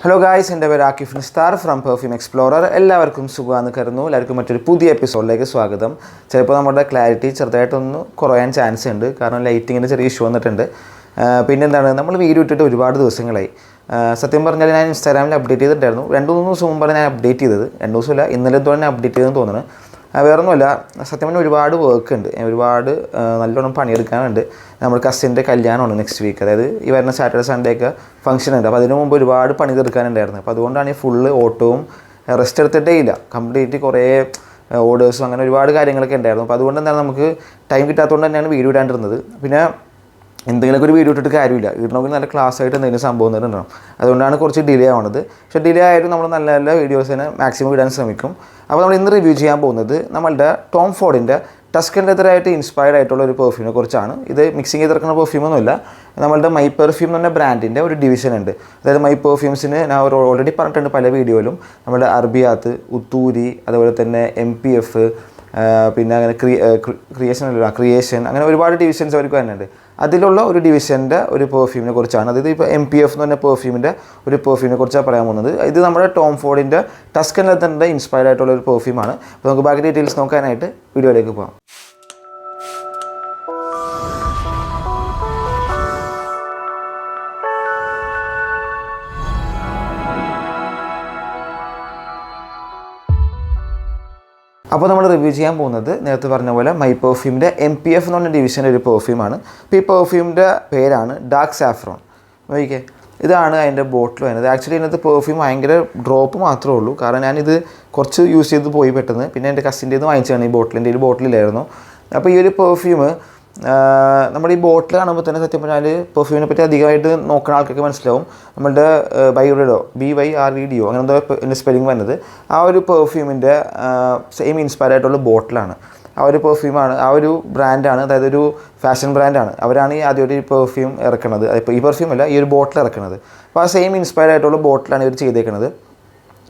Hello guys, എൻ്റെ പേര് Akif Nisthar from perfume explorer. എല്ലാവർക്കും സുഖമാണെന്ന് കരുതുന്നു. എല്ലാവർക്കും മറ്റൊരു പുതിയ എപ്പിസോഡിലേക്ക് സ്വാഗതം. ചിലപ്പോൾ നമ്മുടെ ക്ലാരിറ്റി ചെറുതായിട്ടൊന്ന് കുറയാൻ ചാൻസ് ഉണ്ട്, കാരണം ലൈറ്റിങ്ങിൻ്റെ ചെറിയ ഇഷ്യൂ വന്നിട്ടുണ്ട്. പിന്നെന്താണ്, നമ്മൾ വീഡിയോ ഇട്ടിട്ട് ഒരുപാട് ദിവസങ്ങളായി. സത്യം പറഞ്ഞാൽ ഞാൻ ഇൻസ്റ്റാഗ്രാമിൽ അപ്ഡേറ്റ് ചെയ്തിട്ടുണ്ടായിരുന്നു. 2-3 ദിവസം മുമ്പാണ് ഞാൻ അപ്ഡേറ്റ് ചെയ്തത്. 2 ദിവസമില്ല, ഇന്നലെ തന്നെ അപ്ഡേറ്റ് ചെയ്തെന്ന് തോന്നുന്നു. വേറൊന്നുമല്ല, സത്യം പറഞ്ഞാൽ ഒരുപാട് വർക്ക് ഉണ്ട്, ഒരുപാട് നല്ലോണം പണിയെടുക്കാനുണ്ട്. നമ്മുടെ കസിൻ്റെ കല്യാണമാണ് നെക്സ്റ്റ് വീക്ക്, അതായത് ഈ വരുന്ന സാറ്റർഡേ സൺഡേ ഒക്കെ ഫംഗ്ഷൻ ഉണ്ട്. അപ്പോൾ അതിന് മുമ്പ് ഒരുപാട് പണി തീർക്കാനുണ്ടായിരുന്നു. അപ്പോൾ അതുകൊണ്ടാണ് ഈ ഫുള്ള് ഓട്ടവും റെസ്റ്റ് എടുത്തിട്ടേ ഇല്ല. കംപ്ലീറ്റ് കുറേ ഓർഡേഴ്സും അങ്ങനെ ഒരുപാട് കാര്യങ്ങളൊക്കെ ഉണ്ടായിരുന്നു. അപ്പോൾ അതുകൊണ്ട് എന്താണ് നമുക്ക് ടൈം കിട്ടാത്തതുകൊണ്ട് തന്നെയാണ് വീഡിയോ ഇടാണ്ടിരുന്നത്. പിന്നെ എന്തെങ്കിലുമൊക്കെ ഒരു വീഡിയോ ഇട്ടിട്ട് കാര്യമില്ല, ഇടണമെങ്കിൽ നല്ല ക്ലാസ് ആയിട്ട് എന്തെങ്കിലും സംഭവം ഉണ്ടാവും. അതുകൊണ്ടാണ് കുറച്ച് ഡിലേ ആവുന്നത്. പക്ഷേ ഡിലേ ആയാലും നമ്മൾ നല്ല നല്ല വീഡിയോസിനെ മാക്സിമം ഇടാൻ ശ്രമിക്കും. അപ്പോൾ നമ്മൾ ഇന്ന് റിവ്യൂ ചെയ്യാൻ പോകുന്നത് നമ്മളുടെ ടോം ഫോർഡിൻ്റെ ടസ്കൻ ലെതറായിട്ട് ഇൻസ്പയർഡ് ആയിട്ടുള്ള ഒരു പെർഫ്യൂമിനെ കുറിച്ചാണ്. ഇത് മിക്സിങ് ചെയ്തിറക്കുന്ന പെർഫ്യൂമൊന്നുമില്ല. നമ്മളുടെ മൈ പെർഫ്യൂം എന്ന് പറഞ്ഞ ബ്രാൻഡിൻ്റെ ഒരു ഡിവിഷൻ ഉണ്ട്. അതായത് മൈ പെർഫ്യൂംസിന് ഞാൻ ഓൾറെഡി പറഞ്ഞിട്ടുണ്ട് പല വീഡിയോയിലും. നമ്മുടെ അർബിയാത്ത്, ഉത്തൂരി, അതുപോലെ തന്നെ MPF, പിന്നെ അങ്ങനെ ക്രിയേഷൻ, അങ്ങനെ ഒരുപാട് ഡിവിഷൻസ് അവർക്ക് വരുന്നുണ്ട്. അതിലുള്ള ഒരു ഡിവിഷൻ്റെ ഒരു പെർഫ്യൂമിനെ കുറിച്ചാണ്. അതായത് ഇപ്പോൾ MPF എന്ന് പറഞ്ഞ പെർഫ്യൂമിൻ്റെ ഒരു പെർഫ്യൂമിനെ കുറിച്ചാണ് പറയാൻ പോകുന്നത്. ഇത് നമ്മുടെ ടോം ഫോർഡിൻ്റെ ടസ്കൻ ലെതറിൻ്റെ ഇൻസ്പയർഡ് ആയിട്ടുള്ള ഒരു പെർഫ്യൂമാണ്. അപ്പോൾ നമുക്ക് ബാക്കി ഡീറ്റെയിൽസ് നോക്കാനായിട്ട് വീഡിയോയിലേക്ക് പോകാം. അപ്പോൾ നമ്മൾ റിവ്യൂ ചെയ്യാൻ പോകുന്നത് നേരത്തെ പറഞ്ഞ പോലെ മൈ പെർഫ്യൂമിൻ്റെ MPF എന്ന് പറഞ്ഞ ഡിവിഷൻ്റെ ഒരു പെർഫ്യൂമാണ്. അപ്പോൾ ഈ പെർഫ്യൂമിൻ്റെ പേരാണ് ഡാർക്ക് സാഫ്രോൺ. നോക്കിക്കേ, ഇതാണ് അതിൻ്റെ ബോട്ടിൽ വരുന്നത്. ആക്ച്വലി ഇതിനകത്ത് പെർഫ്യൂം ഭയങ്കര ഡ്രോപ്പ് മാത്രമേ ഉള്ളൂ, കാരണം ഞാനിത് കുറച്ച് യൂസ് ചെയ്ത് പോയി പെട്ടെന്ന്. പിന്നെ എൻ്റെ കസിൻ്റെ ഇത് വാങ്ങിച്ചാണ് ഈ ബോട്ടിലിൻ്റെ, ഒരു ബോട്ടിലില്ലായിരുന്നു. അപ്പോൾ ഈ ഒരു പെർഫ്യൂം നമ്മുടെ ഈ ബോട്ടിൽ കാണുമ്പോൾ തന്നെ സത്യം പറഞ്ഞാൽ പെർഫ്യൂമിനെ പറ്റി അധികമായിട്ട് നോക്കുന്ന ആൾക്കൊക്കെ മനസ്സിലാവും. നമ്മളുടെ ബൈറെഡോ BYREDO അങ്ങനെ എന്തോ എൻ്റെ സ്പെല്ലിംഗ് വരുന്നത്. ആ ഒരു പെർഫ്യൂമിൻ്റെ സെയിം ഇൻസ്പയർ ആയിട്ടുള്ള ബോട്ടിലാണ്. ആ ഒരു പെർഫ്യൂമാണ്, ആ ഒരു ബ്രാൻഡാണ്, അതായത് ഒരു ഫാഷൻ ബ്രാൻഡാണ്. അവരാണ് ഈ ആദ്യമായിട്ട് ഈ പെർഫ്യൂം ഇറക്കുന്നത്. ഇപ്പോൾ ഈ പെർഫ്യൂം അല്ല, ഈ ഒരു ബോട്ടിൽ ഇറക്കുന്നത്. അപ്പോൾ ആ സെയിം ഇൻസ്പയർ ആയിട്ടുള്ള ബോട്ടിലാണ് ഇവർ ചെയ്തേക്കുന്നത്.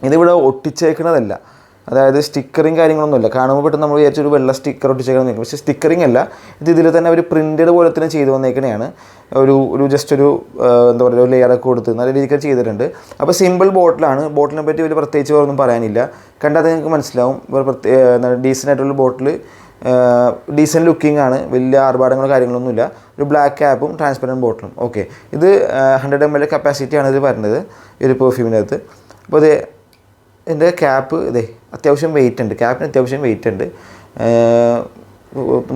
ഇതിവിടെ ഒട്ടിച്ചേക്കുന്നതല്ല, അതായത് സ്റ്റിക്കറിങ് കാര്യങ്ങളൊന്നുമില്ല. കാണുമ്പോൾ പെട്ടെന്ന് നമ്മൾ വിചാരിച്ചൊരു വെള്ള സ്റ്റിക്കർ ഒട്ടിച്ചേക്കണം, പക്ഷേ സ്റ്റിക്കറിങ് അല്ല. ഇതിൽ തന്നെ ഒരു പ്രിൻറ്റഡ് പോലെ തന്നെ ചെയ്ത് വന്നേക്കണെയാണ്. ഒരു ജസ്റ്റ് ഒരു എന്താ പറയുക, ഒരു ലെയറൊക്കെ കൊടുത്ത് നല്ല രീതിക്ക് ചെയ്തിട്ടുണ്ട്. അപ്പോൾ സിമ്പിൾ ബോട്ടിലാണ്. ബോട്ടിലിനെ പറ്റി ഒരു പ്രത്യേകിച്ച് ഒന്നും പറയാനില്ല, കണ്ടാൽ നിങ്ങൾക്ക് മനസ്സിലാവും. ഡീസൻ്റ് ആയിട്ടുള്ള ബോട്ടിൽ, ഡീസൻറ്റ് ലുക്കിംഗ് ആണ്, വലിയ ആർഭാടങ്ങളോ കാര്യങ്ങളൊന്നുമില്ല. ഒരു ബ്ലാക്ക് ക്യാപ്പും ട്രാൻസ്പെറൻറ്റ് ബോട്ടിലും. ഓക്കെ, ഇത് 100 ml കപ്പാസിറ്റിയാണ് ഇത് വരുന്നത് ഈ ഒരു പെർഫ്യൂമിൻ്റെ അകത്ത്. അപ്പോൾ ഇത് എൻ്റെ ക്യാപ്പ് ഇതേ അത്യാവശ്യം വെയിറ്റ് ഉണ്ട്, ക്യാപ്പിന് അത്യാവശ്യം വെയിറ്റ് ഉണ്ട്.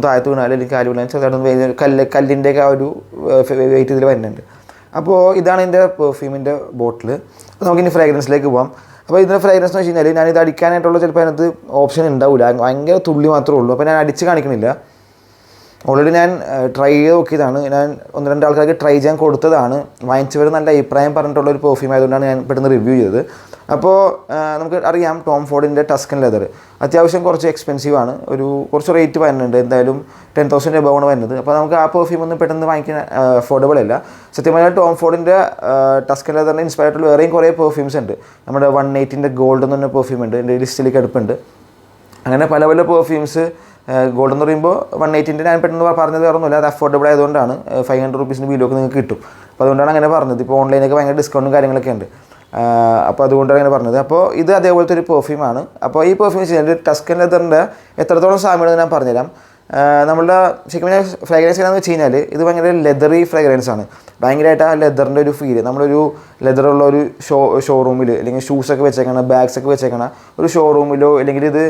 താഴത്ത് വീണാൽ അല്ലെങ്കിൽ കാല് വീണാൽ ചെറുതായിട്ടൊന്ന് കല്ലിൻ്റെയൊക്കെ ആ ഒരു വെയിറ്റ് ഇതിൽ വരുന്നുണ്ട്. അപ്പോൾ ഇതാണ് എൻ്റെ പെർഫ്യൂമിൻ്റെ ബോട്ടിൽ. അപ്പോൾ നമുക്കിനി ഫ്രാഗ്രൻസിലേക്ക് പോകാം. അപ്പോൾ ഇതിൻ്റെ ഫ്രാഗ്രൻസ് എന്ന് വെച്ച് കഴിഞ്ഞാൽ ഞാനിത് അടിക്കാനായിട്ടുള്ള ചിലപ്പോൾ അതിനകത്ത് ഓപ്ഷൻ ഉണ്ടാവില്ല, ഭയങ്കര തുള്ളി മാത്രമേ ഉള്ളൂ. അപ്പോൾ ഞാൻ അടിച്ച് കാണിക്കണില്ല. ഓൾറെഡി ഞാൻ ട്രൈ ചെയ്ത് നോക്കിയതാണ്. ഞാൻ 1-2 ആൾക്കാർക്ക് ട്രൈ ചെയ്യാൻ കൊടുത്തതാണ്. വാങ്ങിച്ചവർ നല്ല അഭിപ്രായം പറഞ്ഞിട്ടുള്ള ഒരു പെർഫ്യൂം ആയതുകൊണ്ടാണ് ഞാൻ പെട്ടെന്ന് റിവ്യൂ ചെയ്തത്. അപ്പോൾ നമുക്ക് അറിയാം, ടോം ഫോർഡിൻ്റെ ടസ്കൻ ലെതർ അത്യാവശ്യം കുറച്ച് എക്സ്പെൻസീവ് ആണ്. കുറച്ച് റേറ്റ് വരുന്നുണ്ട്, എന്തായാലും 10,000 എബോവാണ് വരുന്നത്. അപ്പോൾ നമുക്ക് ആ പെർഫ്യൂം ഒന്നും പെട്ടെന്ന് വാങ്ങിക്കാൻ അഫോർഡബിൾ അല്ല. സത്യം പറഞ്ഞാൽ ടോം ഫോർഡിൻ്റെ ടസ്കൻ ലെതറിൻ്റെ ഇൻസ്പയർ ആയിട്ടുള്ള വേറെയും കുറേ പെർഫ്യൂംസ് ഉണ്ട്. നമ്മുടെ 180ൻ്റെ ഗോൾഡ് എന്ന് പറഞ്ഞ പെർഫ്യൂം ഉണ്ട്, എൻ്റെ ലിസ്റ്റിലേക്ക് അടുപ്പുണ്ട്. അങ്ങനെ പല പല പെർഫ്യൂംസ്. ഗോൾഡ് എന്ന് പറയുമ്പോൾ 180ൻ്റെ ഞാൻ പെട്ടെന്ന് പറഞ്ഞത് വേറൊന്നുമില്ല, അത് അഫോർഡബിൾ ആയതുകൊണ്ടാണ്. 500 രൂപീസിൻ്റെ ബില്ലൊക്കെ നിങ്ങൾക്ക് കിട്ടും. അപ്പോൾ അതുകൊണ്ടാണ് അങ്ങനെ പറഞ്ഞത്. ഇപ്പോൾ ഓൺലൈനൊക്കെ ഭയങ്കര ഡിസ്കൗണ്ടും കാര്യങ്ങളൊക്കെ ഉണ്ട്. അപ്പോൾ അതുകൊണ്ടാണ് അങ്ങനെ പറഞ്ഞത്. അപ്പോൾ ഇത് അതേപോലത്തെ ഒരു പെർഫ്യൂമാണ്. അപ്പോൾ ഈ പെർഫ്യൂം വെച്ച് കഴിഞ്ഞാൽ ടസ്കൻ ലെതറിൻ്റെ എത്രത്തോളം സാമ്യമുണ്ടെന്ന് ഞാൻ പറഞ്ഞുതരാം. നമ്മളുടെ ശരിക്കും ഫ്രാഗ്രൻസ് എന്താണെന്ന് വെച്ച് കഴിഞ്ഞാൽ ഇത് ഭയങ്കര ലെതറി ഫ്രാഗ്രൻസ് ആണ്. ഭയങ്കരമായിട്ട് ആ ലെതറിൻ്റെ ഒരു ഫീല്, നമ്മളൊരു ലെതറുള്ള ഒരു ഷോറൂമിൽ അല്ലെങ്കിൽ ഷൂസൊക്കെ വെച്ചേക്കണ, ബാഗ്സൊക്കെ വെച്ചേക്കണ ഒരു ഷോറൂമിലോ അല്ലെങ്കിൽ ഇത്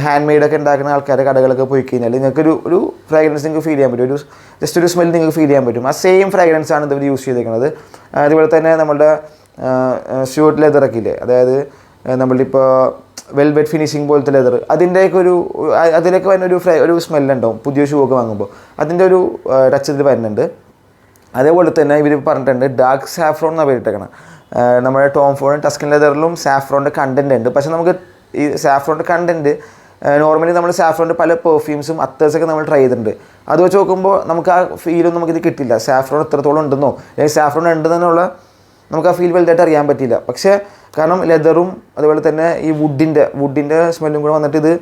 ഹാൻഡ് മെയ്ഡൊക്കെ ഉണ്ടാക്കുന്ന ആൾക്കാരുടെ കടകളൊക്കെ പോയി കഴിഞ്ഞാൽ നിങ്ങൾക്കൊരു ഫ്രാഗ്രൻസ് നിങ്ങൾക്ക് ഫീൽ ചെയ്യാൻ പറ്റും. ജസ്റ്റ് ഒരു സ്മെൽ നിങ്ങൾക്ക് ഫീൽ ചെയ്യാൻ പറ്റും. ആ സെയിം ഫ്രാഗ്രൻസ് ആണ് ഇവർ യൂസ് ചെയ്തേക്കുന്നത്. അതുപോലെ തന്നെ നമ്മുടെ സ്യൂട്ട് ലെതറൊക്കെ ഇല്ലേ, അതായത് നമ്മളിപ്പോൾ വെൽവെറ്റ് ഫിനിഷിങ് പോലത്തെ ലെതർ, അതിൻ്റെയൊക്കെ അതിലൊക്കെ വരുന്ന ഒരു സ്മെല്ലുണ്ടാവും പുതിയ ഷൂ ഒക്കെ വാങ്ങുമ്പോൾ. അതിൻ്റെ ഒരു ടച്ച് ഇതിൽ വരുന്നുണ്ട്. അതേപോലെ തന്നെ ഇവർ പറഞ്ഞിട്ടുണ്ട് ഡാർക്ക് സാഫ്രോൺ എന്നാണ് പേരിട്ടേക്കണം. നമ്മുടെ ടോം ഫോർഡ് ടസ്കൻ ലെതറിലും സാഫ്രോണിൻ്റെ കണ്ടൻറ്റ് ഉണ്ട്. പക്ഷേ നമുക്ക് ഈ സാഫ്രോണിൻ്റെ കണ്ടൻറ്റ് നോർമലി നമ്മൾ സാഫ്രോണിൻ്റെ പല പെർഫ്യൂംസും അത്തേഴ്സൊക്കെ നമ്മൾ ട്രൈ ചെയ്തിട്ടുണ്ട്. അത് വെച്ച് നോക്കുമ്പോൾ നമുക്ക് ആ ഫീലൊന്നും നമുക്കിത് കിട്ടില്ല. സാഫ്രോൺ എത്രത്തോളം ഉണ്ടെന്നോ അല്ലെങ്കിൽ സാഫ്രോൺ ഉണ്ടെന്നുള്ള നമുക്ക് ആ ഫീൽ വലുതായിട്ട് അറിയാൻ പറ്റില്ല. പക്ഷേ കാരണം ലെതറും അതുപോലെ തന്നെ ഈ വുഡിൻ്റെ സ്മെല്ലും കൂടെ വന്നിട്ട് ഇത്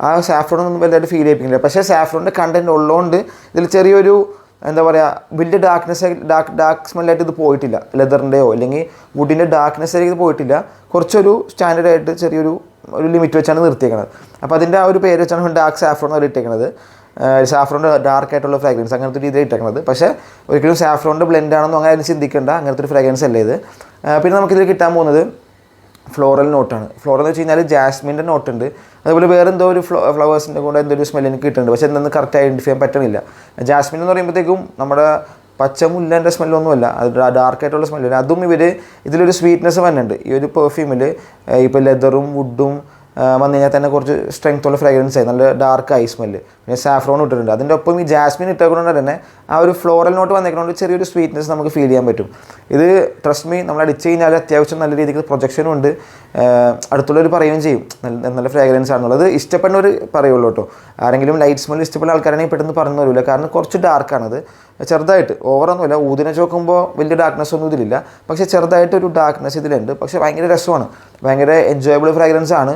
ആ സാഫ്രോണൊന്നും വലുതായിട്ട് ഫീൽ ചെയ്യിപ്പിക്കില്ല. പക്ഷേ സാഫ്രോണിൻ്റെ കണ്ടൻറ്റ് ഉള്ളതുകൊണ്ട് ഇതിൽ ചെറിയൊരു എന്താ പറയുക വലിയ ഡാർക്ക് സ്മെല്ലായിട്ട് ഇത് പോയിട്ടില്ല. ലെതറിൻ്റെയോ അല്ലെങ്കിൽ വുഡിൻ്റെ ഡാർക്ക്നെസ്സിലേക്ക് ഇത് പോയിട്ടില്ല. കുറച്ചൊരു സ്റ്റാൻഡേർഡായിട്ട് ചെറിയൊരു ലിമിറ്റ് വെച്ചാണ് നിർത്തിയേക്കുന്നത്. അപ്പോൾ അതിൻ്റെ ആ ഒരു പേര് വെച്ചാണ് ഡാർക്ക് സാഫ്രോൺ എന്ന് ഇട്ടേക്കുന്നത്. സാഫ്രോണിൻ്റെ ഡാർക്കായിട്ടുള്ള ഫ്രാഗ്രൻസ് അങ്ങനത്തെ രീതിയിൽ ഇട്ടേക്കുന്നത്. പക്ഷേ ഒരിക്കലും സാഫ്രോണിൻ്റെ ബ്ലെൻഡ് ആണെന്നോ അങ്ങനെ ചിന്തിക്കേണ്ട, അങ്ങനത്തെ ഒരു ഫ്രാഗ്രൻസ് അല്ലേ ഇത്. പിന്നെ നമുക്കിതിൽ കിട്ടാൻ പോകുന്നത് ഫ്ലോറൽ നോട്ടാണ്. ഫ്ലോറൽ എന്ന് വെച്ച് കഴിഞ്ഞാൽ ജാസ്മിൻ്റെ നോട്ടുണ്ട്, അതുപോലെ വേറെ എന്തോ ഒരു ഫ്ലവേഴ്സിൻ്റെ കൂടെ എന്തോ ഒരു സ്മെൽ എനിക്ക് കിട്ടുന്നുണ്ട്. പക്ഷേ എന്തെന്ന് കറക്റ്റ് ഐഡൻറ്റിഫൈ ചെയ്യാൻ പറ്റണില്ല. ജാസ്മിൻ എന്ന് പറയുമ്പോഴത്തേക്കും നമ്മുടെ പച്ചമുല്ലേൻ്റെ സ്മെല്ലൊന്നുമല്ല, അത് ഡാർക്കായിട്ടുള്ള സ്മെല്ലില്ല. അതും ഇതിലൊരു സ്വീറ്റ്നെസ് വന്നിട്ടുണ്ട് ഈ ഒരു പെർഫ്യൂമിൽ. ഇപ്പോൾ ലെതറും വുഡും വന്നു കഴിഞ്ഞാൽ തന്നെ കുറച്ച് സ്ട്രെങ്ത്തുള്ള ഫ്രാഗ്രൻസ് ആയി, നല്ല ഡാർക്കായി സ്മെല്ല്. പിന്നെ സാഫ്രോൺ ഇട്ടിട്ടുണ്ട്. അതിൻ്റെ ഒപ്പം ഈ ജാസ്മിൻ ഇട്ടേക്കൊണ്ട് തന്നെ ആ ഒരു ഫ്ലോറൽ നോട്ട് വന്നേക്കൊണ്ട് ചെറിയൊരു സ്വീറ്റ്നെസ് നമുക്ക് ഫീൽ ചെയ്യാൻ പറ്റും. ഇത് ട്രസ്റ്റ് മീ, നമ്മൾ അടിച്ച് കഴിഞ്ഞാൽ അത്യാവശ്യം നല്ല രീതിക്ക് പ്രൊജക്ഷനും ഉണ്ട്. അടുത്തുള്ളവർ പറയുകയും ചെയ്യും നല്ല ഫ്രാഗ്രൻസ് ആണെന്നുള്ളത്. ഇഷ്ടപ്പെടുന്നവർ പറയുള്ളൂ കേട്ടോ. ആരെങ്കിലും ലൈറ്റ് സ്മെൽ ഇഷ്ടപ്പെടുന്ന ആൾക്കാരാണെങ്കിൽ പെട്ടെന്ന് പറഞ്ഞു വരില്ല, കാരണം കുറച്ച് ഡാർക്കാണത്. ചെറുതായിട്ട്, ഓവറൊന്നുമില്ല. ഊതിനെ ചോക്കുമ്പോൾ വലിയ ഡാർക്ക്നെസ് ഒന്നും ഇതിലില്ല, പക്ഷേ ചെറുതായിട്ടൊരു ഡാർക്ക്നെസ് ഇതിലുണ്ട്. പക്ഷേ ഭയങ്കര രസമാണ്, ഭയങ്കര എൻജോയബിൾ ഫ്രാഗ്രൻസ് ആണ്.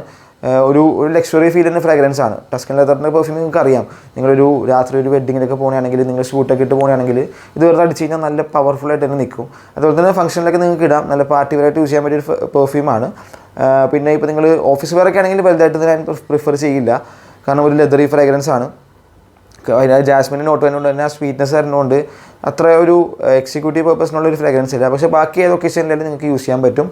ഒരു ലക്ഷറി ഫീൽ ചെയ്യുന്ന ഫ്രാഗ്രൻസ് ആണ്. ടസ്കൻ ലെതറിൻ്റെ പെർഫ്യൂം നിങ്ങൾക്ക് അറിയാം. നിങ്ങളൊരു രാത്രി ഒരു വെഡ്ഡിങ്ങിലൊക്കെ പോകുകയാണെങ്കിൽ, നിങ്ങൾ ഷൂട്ടൊക്കെ ഇട്ട് പോകുകയാണെങ്കിൽ ഇത് വെറുതെ അടിച്ച് കഴിഞ്ഞാൽ നല്ല പവർഫുള്ളായിട്ട് തന്നെ നിൽക്കും. അതുപോലെ തന്നെ ഫംഗ്ഷനിലൊക്കെ നിങ്ങൾക്ക് ഇടാം. നല്ല പാർട്ടി വെയറായിട്ട് യൂസ് ചെയ്യാൻ പറ്റിയൊരു പെർഫ്യൂമാണ്. പിന്നെ ഇപ്പോൾ നിങ്ങൾ ഓഫീസ് വെയറൊക്കെ ആണെങ്കിൽ വലുതായിട്ട് ഞാൻ പ്രിഫർ ചെയ്യില്ല, കാരണം ഒരു ലെതറി ഫ്രാഗ്രൻസ് ആണ്. അതിനകത്ത് ജാസ്മിൻ്റെ നോട്ട് വരുന്നതുകൊണ്ട് തന്നെ ആ സ്വീറ്റ്നെസ് വരുന്നതുകൊണ്ട് അത്ര ഒരു എക്സിക്യൂട്ടീവ് പർപ്പസിനുള്ളൊരു ഫ്രാഗ്രൻസ് ഇല്ല. പക്ഷേ ബാക്കി ഏത് ഒക്കേഷനിലായാലും നിങ്ങൾക്ക് യൂസ് ചെയ്യാൻ പറ്റും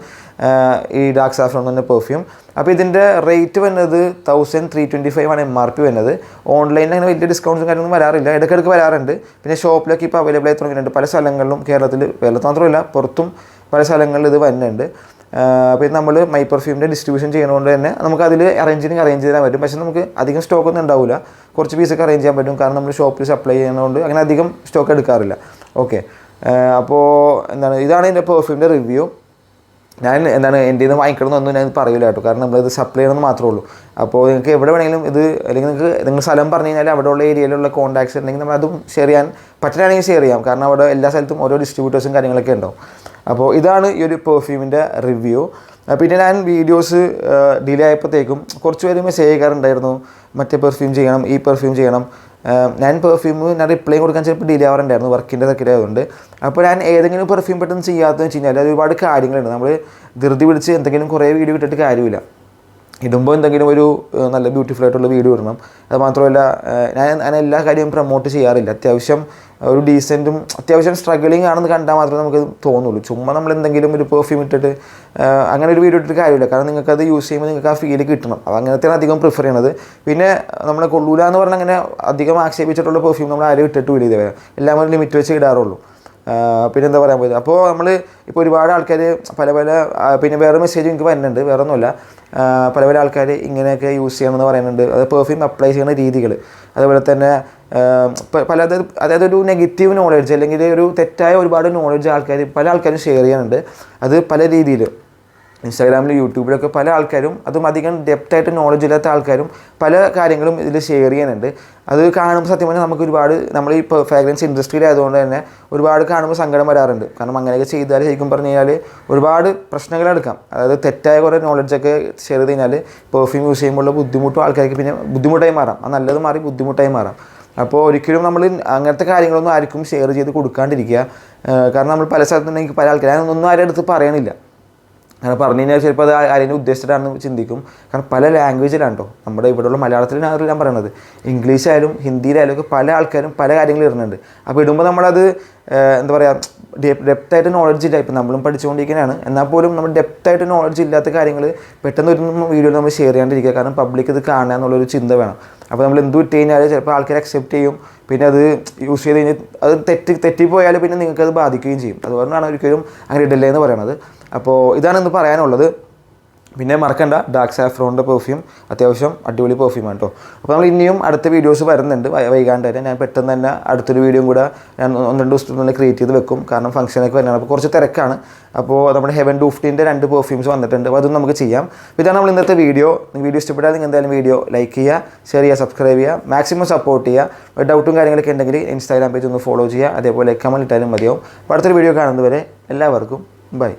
ഈ ഡാർക്ക് സാഫ്രോൺ തന്നെ പെർഫ്യൂം. അപ്പോൾ ഇതിൻ്റെ റേറ്റ് വരുന്നത് 1325 ആണ് MRP വരുന്നത്. ഓൺലൈനിൽ അങ്ങനെ വലിയ ഡിസ്കൗണ്ട്സും കാര്യങ്ങളൊന്നും വരാറില്ല, ഇടയ്ക്കിടയ്ക്ക് വരാറുണ്ട്. പിന്നെ ഷോപ്പിലൊക്കെ ഇപ്പോൾ അവൈലബിൾ ആയി തുടങ്ങിയിട്ടുണ്ട് പല സ്ഥലങ്ങളിലും. കേരളത്തിൽ മാത്രമല്ല പുറത്തും പല സ്ഥലങ്ങളിൽ ഇത് വരുന്നുണ്ട്. പിന്നെ നമ്മൾ മൈ പെർഫ്യൂമിൻ്റെ ഡിസ്ട്രിബ്യൂഷൻ ചെയ്യുന്നതുകൊണ്ട് തന്നെ നമുക്ക് അതിൽ അറേഞ്ച് ചെയ്യാൻ പറ്റും. പക്ഷേ നമുക്ക് അധികം സ്റ്റോക്കൊന്നും ഉണ്ടാവില്ല, കുറച്ച് പീസൊക്കെ അറേഞ്ച് ചെയ്യാൻ പറ്റും, കാരണം നമ്മൾ ഷോപ്പിൽ സപ്ലൈ ചെയ്യുന്നതുകൊണ്ട് അങ്ങനെ അധികം സ്റ്റോക്ക് എടുക്കാറില്ല. ഓക്കെ, അപ്പോൾ ഇതാണ് എൻ്റെ പെർഫ്യൂമിൻ്റെ റിവ്യൂ. ഞാൻ എൻ്റെ നിന്ന് വാങ്ങിക്കണമെന്നൊന്നും ഞാൻ പറയില്ല കേട്ടോ, കാരണം നമ്മളിത് സപ്ലൈ ചെയ്യണമെന്ന് മാത്രമേ ഉള്ളൂ. അപ്പോൾ നിങ്ങൾക്ക് എവിടെ വേണമെങ്കിലും ഇത്, അല്ലെങ്കിൽ നിങ്ങൾ സ്ഥലം പറഞ്ഞു കഴിഞ്ഞാൽ അവിടെയുള്ള ഏരിയയിലുള്ള കോൺടാക്ട്സ് ഉണ്ടെങ്കിൽ നമ്മൾ അതും ഷെയർ ചെയ്യാൻ പറ്റുകയാണെങ്കിൽ ഷെയർ ചെയ്യാം, കാരണം അവിടെ എല്ലാ സ്ഥലത്തും ഓരോ ഡിസ്ട്രിബ്യൂട്ടേഴ്സും കാര്യങ്ങളൊക്കെ ഉണ്ടാവും. അപ്പോൾ ഇതാണ് ഈ ഒരു പെർഫ്യൂമിൻ്റെ റിവ്യൂ. പിന്നെ ഞാൻ വീഡിയോസ് ഡിലേ ആയപ്പോഴത്തേക്കും കുറച്ച് പേര് മെസ്സേജ് അയക്കാറുണ്ടായിരുന്നു, മറ്റേ പെർഫ്യൂം ചെയ്യണം, ഈ പെർഫ്യൂം ചെയ്യണം. ഞാൻ റിപ്ലൈ കൊടുക്കാൻ ചിലപ്പോൾ ഡിലേ ആവാറുണ്ടായിരുന്നു, വർക്കിൻ്റെ ഇതൊക്കെ ആയതുകൊണ്ട്. അപ്പോൾ ഞാൻ ഏതെങ്കിലും പെർഫ്യൂം പെട്ടെന്ന് ചെയ്യാത്തതെന്ന് വെച്ച് കഴിഞ്ഞാൽ അത് ഒരുപാട് കാര്യങ്ങളുണ്ട്. നമ്മൾ ധൃതി പിടിച്ച് എന്തെങ്കിലും കുറേ വീഡിയോ ഇട്ടിട്ട് കാര്യമില്ല. ഇടുമ്പോൾ എന്തെങ്കിലും ഒരു നല്ല ബ്യൂട്ടിഫുൾ ആയിട്ടുള്ള വീഡിയോ ഇടണം. അത് മാത്രമല്ല, ഞാൻ എല്ലാ കാര്യവും പ്രൊമോട്ട് ചെയ്യാറില്ല. അത്യാവശ്യം ഒരു ഡീസൻറ്റും അത്യാവശ്യം സ്ട്രഗിളിങ് ആണെന്ന് കണ്ടാൽ മാത്രമേ നമുക്ക് തോന്നുള്ളൂ. ചുമ്മാ നമ്മൾ എന്തെങ്കിലും ഒരു പെർഫ്യൂം ഇട്ടിട്ട് അങ്ങനെ ഒരു വീഡിയോ ഇട്ടിട്ട് കാര്യമില്ല, കാരണം നിങ്ങൾക്കത് യൂസ് ചെയ്യുമ്പോൾ നിങ്ങൾക്ക് ആ ഫീൽ കിട്ടണം. അത് അങ്ങനത്തെയാണ് അധികം പ്രിഫർ ചെയ്യണത്. പിന്നെ നമ്മളെ കൊള്ളൂല എന്ന് പറഞ്ഞാൽ അങ്ങനെ അധികം ആക്ഷേപിച്ചിട്ടുള്ള പെർഫ്യൂം നമ്മൾ ആരും ഇട്ടിട്ട് വിടുക, എല്ലാം ഒരു ലിമിറ്റ് വെച്ച് ഇടാറുള്ളൂ. പിന്നെ എന്താ പറയാൻ പോയത്, അപ്പോൾ നമ്മൾ ഇപ്പോൾ ഒരുപാട് ആൾക്കാർ പല പിന്നെ വേറെ മെസ്സേജ് എനിക്ക് വരുന്നുണ്ട്, വേറെ ഒന്നുമില്ല. പല ആൾക്കാർ ഇങ്ങനെയൊക്കെ യൂസ് ചെയ്യണമെന്ന് പറയുന്നുണ്ട്. അത് പെർഫ്യൂം അപ്ലൈ ചെയ്യുന്ന രീതികൾ, അതുപോലെ തന്നെ അതായത് ഒരു നെഗറ്റീവ് നോളജ് അല്ലെങ്കിൽ ഒരു തെറ്റായ ഒരുപാട് നോളജ് പല ആൾക്കാരും ഷെയർ ചെയ്യാനുണ്ട്. അത് പല രീതിയിൽ ഇൻസ്റ്റാഗ്രാമിൽ യൂട്യൂബിലൊക്കെ പല ആൾക്കാരും, അതും അധികം ഡെപ്തായിട്ട് നോളജ് ഇല്ലാത്ത ആൾക്കാരും പല കാര്യങ്ങളും ഇതിൽ ഷെയർ ചെയ്യാനുണ്ട്. അത് കാണുമ്പോൾ സത്യം പറഞ്ഞാൽ നമുക്ക് ഒരുപാട്, നമ്മൾ ഈ ഫ്രാഗ്രൻസ് ഇൻഡസ്ട്രിയിൽ ആയതുകൊണ്ട് തന്നെ ഒരുപാട് കാണുമ്പോൾ സങ്കടം വരാറുണ്ട്. കാരണം അങ്ങനെയൊക്കെ ചെയ്താൽ ശരിക്കും പറഞ്ഞു കഴിഞ്ഞാൽ ഒരുപാട് പ്രശ്നങ്ങളെടുക്കാം. അതായത് തെറ്റായ കുറേ നോളജൊക്കെ ഷെയർ ചെയ്ത് കഴിഞ്ഞാൽ പെർഫ്യൂം യൂസ് ചെയ്യുമ്പോഴുള്ള ബുദ്ധിമുട്ടും ആൾക്കാർക്ക് പിന്നെ ബുദ്ധിമുട്ടായി മാറാം. അത് നല്ലത് മാറി ബുദ്ധിമുട്ടായി മാറാം. അപ്പോൾ ഒരിക്കലും നമ്മൾ അങ്ങനത്തെ കാര്യങ്ങളൊന്നും ആർക്കും ഷെയർ ചെയ്ത് കൊടുക്കാണ്ടിരിക്കുക. കാരണം നമ്മൾ പല സ്ഥലത്തുണ്ടെങ്കിൽ പല ആൾക്കാർ ഞാനൊന്നും ആരുടെ അടുത്ത് പറയണില്ല, കാരണം പറഞ്ഞു കഴിഞ്ഞാൽ ചിലപ്പോൾ അത് ആരെയും ഉദ്ദേശിച്ചിട്ടാണെന്ന് ചിന്തിക്കും. കാരണം പല ലാംഗ്വേജിലാണ് കേട്ടോ, നമ്മുടെ ഇവിടെയുള്ള മലയാളത്തിലാണ് ഞാൻ പറയണത്, ഇംഗ്ലീഷായാലും ഹിന്ദിയിലായാലും ഒക്കെ പല ആൾക്കാരും പല കാര്യങ്ങൾ ഇടുന്നുണ്ട്. അപ്പോൾ ഇടുമ്പോൾ നമ്മളത് എന്താ പറയുക, ഡെപ്തായിട്ട് നോളജ് ഇല്ല. ഇപ്പം നമ്മളും പഠിച്ചുകൊണ്ടിരിക്കുന്നതാണ്, എന്നാൽ പോലും നമ്മൾ ഡെപ്തായിട്ട് നോളജ് ഇല്ലാത്ത കാര്യങ്ങൾ പെട്ടെന്ന് ഒരു വീഡിയോയിൽ നമ്മൾ ഷെയർ ചെയ്യാണ്ടിരിക്കുക, കാരണം പബ്ലിക് ഇത് കാണുക എന്നുള്ളൊരു ചിന്ത വേണം. അപ്പോൾ നമ്മൾ എന്ത് ഇട്ട് കഴിഞ്ഞാൽ ചിലപ്പോൾ ആൾക്കാർ അക്സെപ്റ്റ് ചെയ്യും, പിന്നെ അത് യൂസ് ചെയ്ത് കഴിഞ്ഞാൽ അത് തെറ്റിപ്പോയാൽ പിന്നെ നിങ്ങൾക്കത് ബാധിക്കുകയും ചെയ്യും. അതുകൊണ്ടാണ് ഒരിക്കലും അങ്ങനെ ഇടല്ലേ എന്ന് പറയുന്നത്. അപ്പോൾ ഇതാണ് ഇന്ന് പറയാനുള്ളത്. പിന്നെ മറക്കണ്ട, ഡാർക്ക് സാഫ്രോണിൻ്റെ പെർഫ്യൂം അത്യാവശ്യം അടിപൊളി പെർഫ്യൂമാണ് കേട്ടോ. അപ്പോൾ നമ്മൾ ഇനിയും അടുത്ത വീഡിയോസ് വരുന്നുണ്ട് വൈകാണ്ട് തന്നെ. ഞാൻ പെട്ടെന്ന് തന്നെ അടുത്തൊരു വീഡിയോയും കൂടെ ഞാൻ 1-2 ദിവസത്തിൽ തന്നെ ക്രിയേറ്റ് ചെയ്ത് വെക്കും, കാരണം ഫംഗ്ഷനൊക്കെ വരുന്നതാണ്. അപ്പോൾ കുറച്ച് തിരക്കാണ്. അപ്പോൾ നമ്മുടെ ഹെവൻ ഡൂഫ്റ്റിൻ്റെ 2 പെർഫ്യൂംസ് വന്നിട്ടുണ്ട്, അപ്പോൾ അതും നമുക്ക് ചെയ്യാം. ഇതാണ് നമ്മൾ ഇന്നത്തെ വീഡിയോ. വീഡിയോ ഇഷ്ടപ്പെട്ടാൽ നിങ്ങൾ എന്തായാലും വീഡിയോ ലൈക്ക് ചെയ്യുക, ഷെയർ ചെയ്യുക, സബ്സ്ക്രൈബ് ചെയ്യുക, മാക്സിമം സപ്പോർട്ട് ചെയ്യുക. ഡൗട്ടും കാര്യങ്ങളൊക്കെ ഉണ്ടെങ്കിൽ ഇൻസ്റ്റാഗ്രാം പേജ് ഒന്ന് ഫോളോ ചെയ്യുക, അതേപോലെ കമൻറ്റ് ഇട്ടാലും മതിയാവും. അപ്പോൾ അടുത്തൊരു വീഡിയോ കാണുന്നതുവരെ എല്ലാവർക്കും ബൈ.